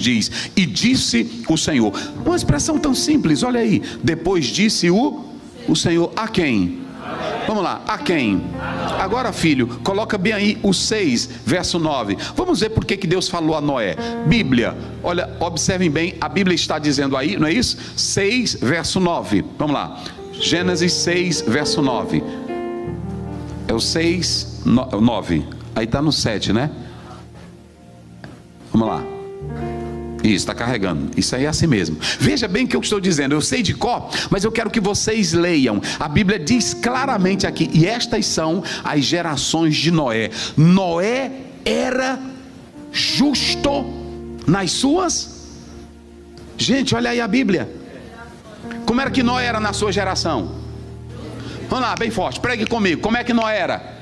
diz, e disse o Senhor. Uma expressão tão simples, olha aí. Depois disse o Senhor a quem? Vamos lá, a quem? Agora, filho, coloca bem aí o 6, verso 9. Vamos ver por que Deus falou a Noé. Bíblia, olha, observem bem, a Bíblia está dizendo aí, não é isso? 6, verso 9. Vamos lá, Gênesis 6, verso 9. É o 6, 9. Aí está no 7, né? Vamos lá. Isso, está carregando. Isso aí é assim mesmo. Veja bem o que eu estou dizendo. Eu sei de cor, mas eu quero que vocês leiam. A Bíblia diz claramente aqui. E estas são as gerações de Noé. Noé era justo nas suas... Gente, olha aí a Bíblia. Como era que Noé era na sua geração? Vamos lá, bem forte. Pregue comigo. Como é que Noé era?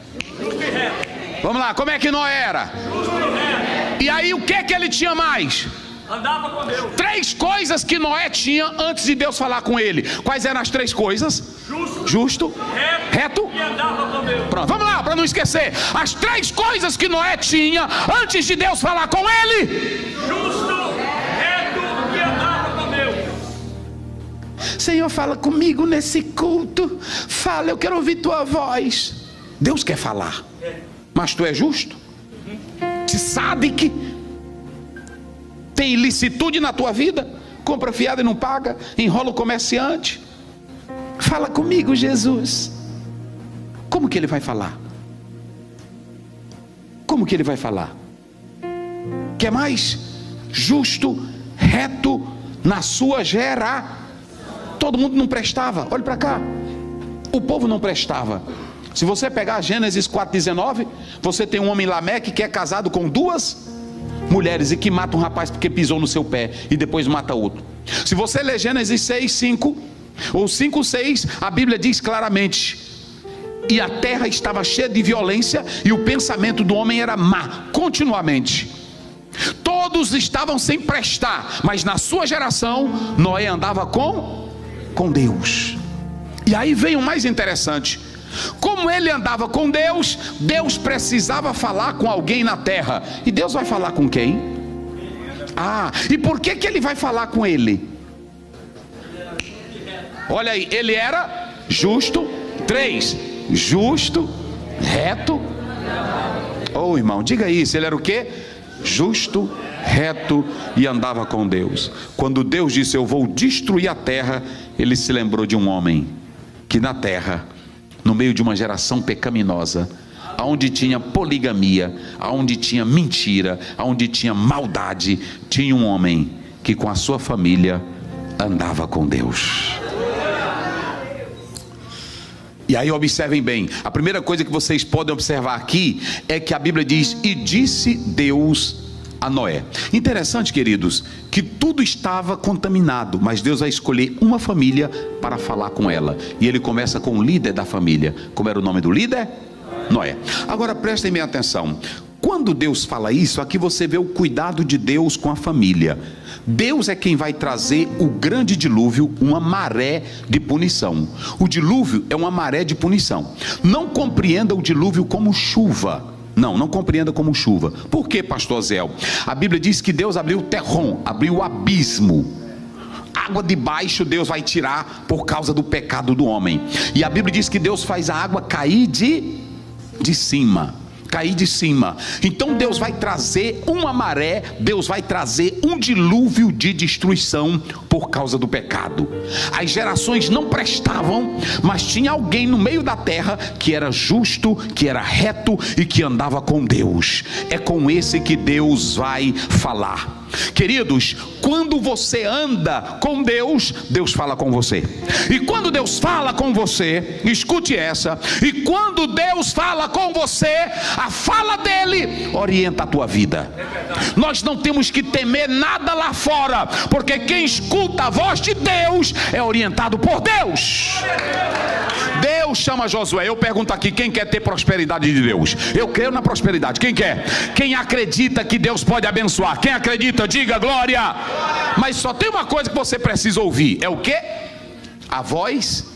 Vamos lá, como é que Noé era? E aí o que é que ele tinha mais? Andava com Deus. 3 coisas que Noé tinha antes de Deus falar com ele. Quais eram as 3 coisas? Justo, reto e andava com Deus. Pronto, vamos lá, para não esquecer. As 3 coisas que Noé tinha antes de Deus falar com ele. Justo, reto e andava com Deus. Senhor, fala comigo nesse culto. Fala, eu quero ouvir tua voz. Deus quer falar. Mas tu é justo? Te sabe que tem ilicitude na tua vida? Compra fiado e não paga, enrola o comerciante. Fala comigo, Jesus. Como que ele vai falar? Como que ele vai falar? Quer mais? Justo, reto na sua geração. Todo mundo não prestava. Olha para cá. O povo não prestava. Se você pegar Gênesis 4,19, você tem um homem Lameque que é casado com 2 mulheres e que mata um rapaz porque pisou no seu pé e depois mata outro. Se você ler Gênesis 6, 5 ou 5, 6, a Bíblia diz claramente: e a terra estava cheia de violência e o pensamento do homem era má, continuamente. Todos estavam sem prestar, mas na sua geração Noé andava com Deus. E aí vem o mais interessante. Como ele andava com Deus, Deus precisava falar com alguém na terra. E Deus vai falar com quem? E por que ele vai falar com ele? Olha aí, ele era justo. 3, justo, reto. Oh, irmão, diga isso. Ele era o quê? Justo, reto e andava com Deus. Quando Deus disse: eu vou destruir a terra, ele se lembrou de um homem que na terra, no meio de uma geração pecaminosa, aonde tinha poligamia, aonde tinha mentira, aonde tinha maldade, tinha um homem que com a sua família andava com Deus. E aí observem bem, a primeira coisa que vocês podem observar aqui é que a Bíblia diz: e disse Deus a Noé. Interessante, queridos, que tudo estava contaminado, mas Deus vai escolher uma família para falar com ela. E ele começa com o líder da família. Como era o nome do líder? Noé. Agora prestem bem atenção. Quando Deus fala isso, aqui você vê o cuidado de Deus com a família. Deus é quem vai trazer o grande dilúvio, uma maré de punição. O dilúvio é uma maré de punição. Não compreenda o dilúvio como chuva. Não compreenda como chuva. Por que, pastor Zéu? A Bíblia diz que Deus abriu o terrom, abriu o abismo. Água de baixo Deus vai tirar por causa do pecado do homem. E a Bíblia diz que Deus faz a água cair de cima. Cair de cima. Então Deus vai trazer uma maré, Deus vai trazer um dilúvio de destruição por causa do pecado. As gerações não prestavam, mas tinha alguém no meio da terra que era justo, que era reto e que andava com Deus. É com esse que Deus vai falar. Queridos, quando você anda com Deus, Deus fala com você. E quando Deus fala com você, escute essa, e quando Deus fala com você, a fala dele orienta a tua vida. Nós não temos que temer nada lá fora, porque quem escuta a voz de Deus é orientado por Deus. Deus chama Josué. Eu pergunto aqui: quem quer ter prosperidade de Deus? Eu creio na prosperidade. Quem quer? Quem acredita que Deus pode abençoar? Quem acredita, diga glória. Mas só tem uma coisa que você precisa ouvir. É o quê? A voz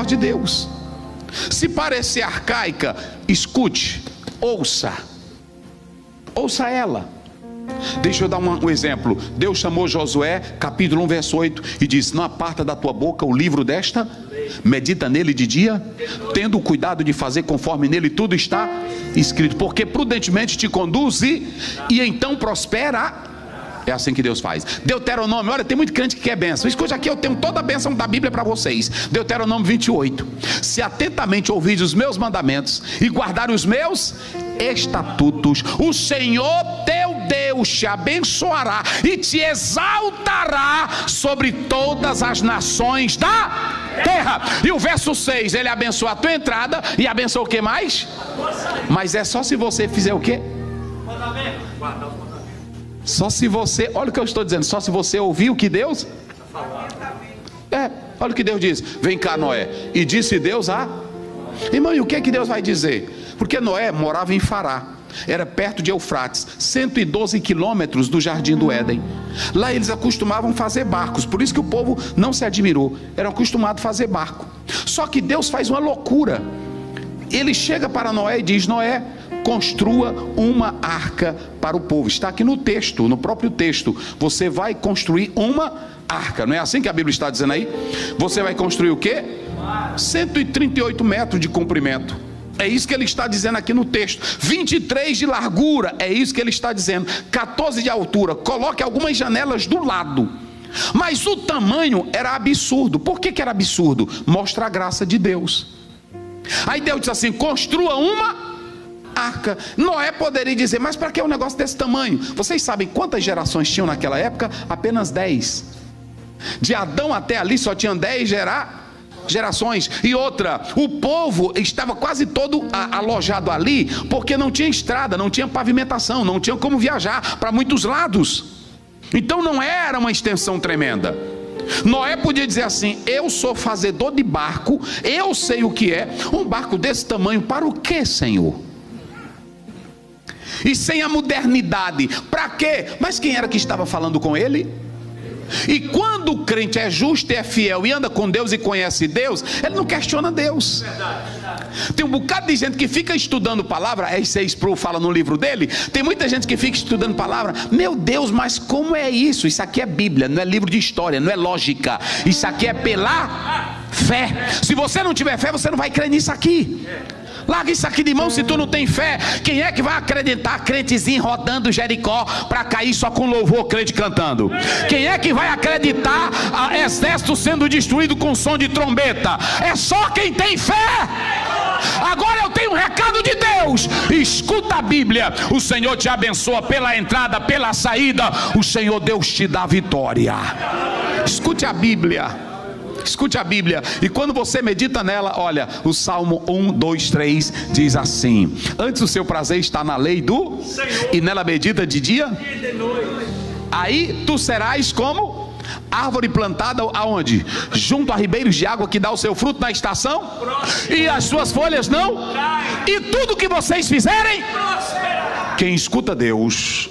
de Deus. Se parecer arcaica, escute, ouça ela. Deixa eu dar um exemplo. Deus chamou Josué, capítulo 1, verso 8, e disse: não aparta da tua boca o livro desta, medita nele de dia, tendo cuidado de fazer conforme nele tudo está escrito, porque prudentemente te conduz e então prospera. É assim que Deus faz. Deuteronômio, olha, tem muito crente que quer bênção. Escute aqui, eu tenho toda a bênção da Bíblia para vocês. Deuteronômio 28. Se atentamente ouvirdes os meus mandamentos e guardar os meus estatutos, o Senhor teu Deus te abençoará e te exaltará sobre todas as nações da terra. E o verso 6, ele abençoa a tua entrada e abençoa o que mais? Mas é só se você fizer o quê? Só se você, olha o que eu estou dizendo, só se você ouvir o que Deus olha o que Deus diz. Vem cá, Noé. E disse Deus irmão, e o que é que Deus vai dizer? Porque Noé morava em Fará, era perto de Eufrates, 112 quilômetros do jardim do Éden. Lá eles acostumavam fazer barcos, por isso que o povo não se admirou, eram acostumados a fazer barco. Só que Deus faz uma loucura. Ele chega para Noé e diz: Noé, construa uma arca para o povo. Está aqui no texto, no próprio texto. Você vai construir uma arca. Não é assim que a Bíblia está dizendo aí? Você vai construir o quê? 138 metros de comprimento. É isso que ele está dizendo aqui no texto. 23 de largura. É isso que ele está dizendo. 14 de altura. Coloque algumas janelas do lado. Mas o tamanho era absurdo. Por que era absurdo? Mostra a graça de Deus. Aí Deus disse assim: construa uma arca. Noé poderia dizer: mas para que um negócio desse tamanho? Vocês sabem quantas gerações tinham naquela época? Apenas 10. De Adão até ali só tinham 10 gerações. E outra, o povo estava quase todo alojado ali, porque não tinha estrada, não tinha pavimentação, não tinha como viajar para muitos lados. Então não era uma extensão tremenda. Noé podia dizer assim: eu sou fazedor de barco, eu sei o que é um barco desse tamanho. Para o que, Senhor? E sem a modernidade, para quê? Mas quem era que estava falando com ele? E quando o crente é justo e é fiel e anda com Deus e conhece Deus, ele não questiona Deus. Tem um bocado de gente que fica estudando palavra. R.C. Sproul fala no livro dele. Tem muita gente que fica estudando palavra. Meu Deus, mas como é isso? Isso aqui é Bíblia, não é livro de história, não é lógica. Isso aqui é pela fé. Se você não tiver fé, você não vai crer nisso aqui. Larga isso aqui de mão se tu não tem fé. Quem é que vai acreditar crentezinho rodando Jericó para cair só com louvor, crente cantando? Quem é que vai acreditar exército sendo destruído com som de trombeta? É só quem tem fé. Agora eu tenho um recado de Deus. Escuta a Bíblia. O Senhor te abençoa pela entrada, pela saída. O Senhor Deus te dá vitória. Escute a Bíblia. Escute a Bíblia, e quando você medita nela, olha, o Salmo 1, 2, 3 diz assim: antes o seu prazer está na lei do Senhor, e nela medita de dia e de noite. Aí tu serás como árvore plantada aonde? Junto a ribeiros de água, que dá o seu fruto na estação, e as suas folhas não, e tudo que vocês fizerem, quem escuta Deus